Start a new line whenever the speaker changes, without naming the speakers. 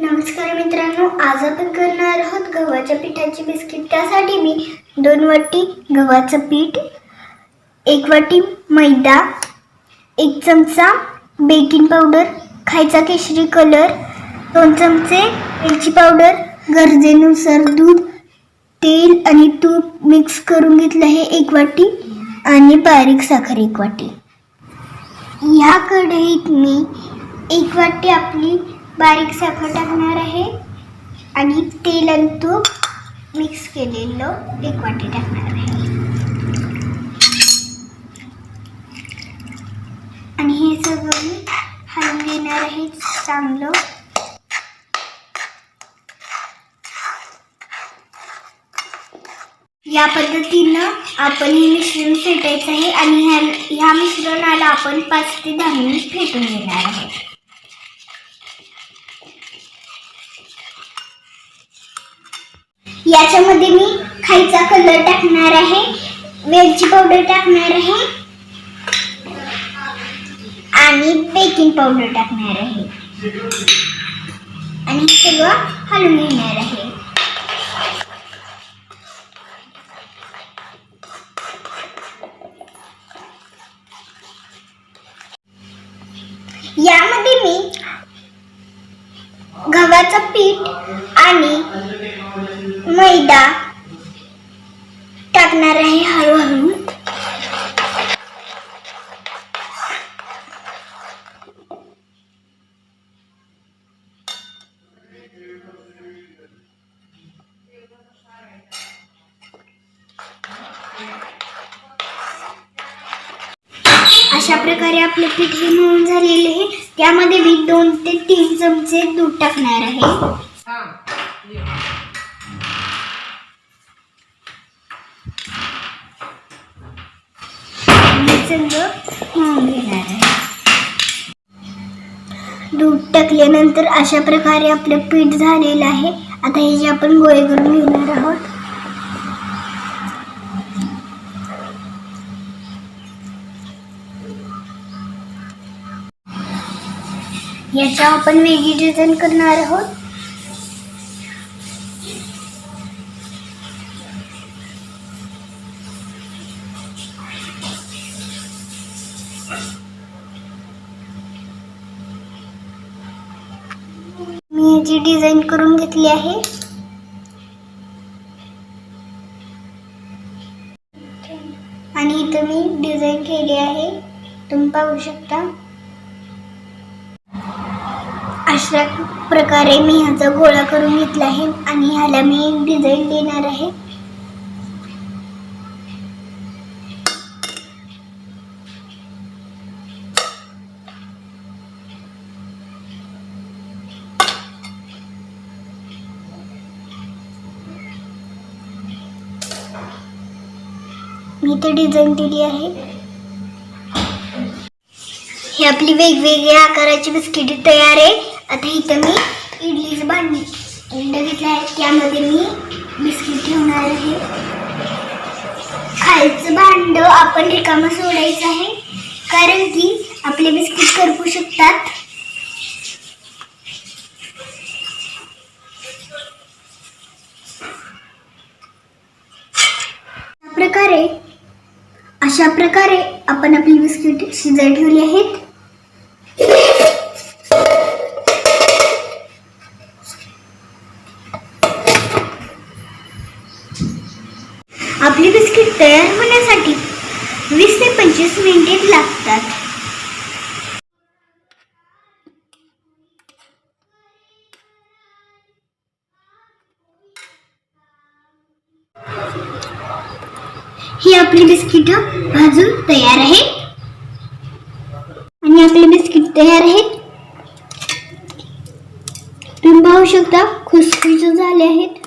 नमस्कार मित्रांनो, आज आपण करणार आहोत गव्हाच्या पिठाची बिस्किट। त्यासाठी मी 2 वाटी गव्हाचं पीठ, 1 वाटी मैदा, 1 चमचा बेकिंग पावडर, खायचा केशरी कलर, 2 चमचे वेलची पावडर, गरजेनुसार दूध, तेल आणि तूप मिक्स करून घेतलं आहे 1 वाटी आणि बारीक साखर 1 वाटी। या कढईत मी 1 वाटी आपली बारीक साखर टाकणार आहे आणि तेल आणि तूप मिक्स केलेलं 1 वाटी टाकणार आहे आणि हे सगळं मी हलवून घेणार आहे चांगलं। या पद्धतीनं आपण हे मिश्रण फेटायचं आहे आणि ह्या मिश्रणाला आपण 5 ते 10 मिनिट फेटून घेणार आहे। याच्यामध्ये मी खायचा कलर टाकणार आहे, वेलची पावडर टाकणार आहे आणि बेकिंग पावडर टाकणार आहे आणि सगळं हलवून घेणार आहे। यामध्ये मी गव्हाचं पीठ आणि मैदा टाकणार आहे हळूहळू। अशा प्रकारे आपले पीठ हे मळून झालेले आहे। त्यामध्ये मी 2 ते 3 चमचे दूध टाकणार आहे। दूध टाकल्यानंतर अशा प्रकारे आपलं पीठ झालेलं आहे। आता हे जे आपण गोळे करून घेणार आहोत। याच्यावर आपण वेगळी डिझाईन करणार आहोत। मी याची डिझाईन करून घेतली आहे आणि इथं मी डिझाईन केली आहे, तुम्ही पाहू शकता। अशा प्रकारे मी ह्याचा गोळा करून घेतला आहे आणि ह्याला मी डिझाईन देणार आहे। मी इथे डिझाईन दिली आहे। ही आपली वेगवेगळ्या आकाराची बिस्किट तयार आहे। आता इथं मी इडलीचं भांड घेतलं आहे, त्यामध्ये मी बिस्किट ठेवणार आहे। खालचं भांड आपण रिकामं सोडायचं आहे, कारण की आपले बिस्किट करपू शकतात। अशा प्रकारे आपण आपली बिस्किट शिजायला ठेवली आहेत। आपली बिस्किट तयार होण्यासाठी 20 ते 25 मिनिटे लागतात। ही आपली बिस्किट भाजून तयार आहेत आणि आपले बिस्किट तयार आहेत, तुम्ही पाहू शकता खुसखुशीत झाले आहेत।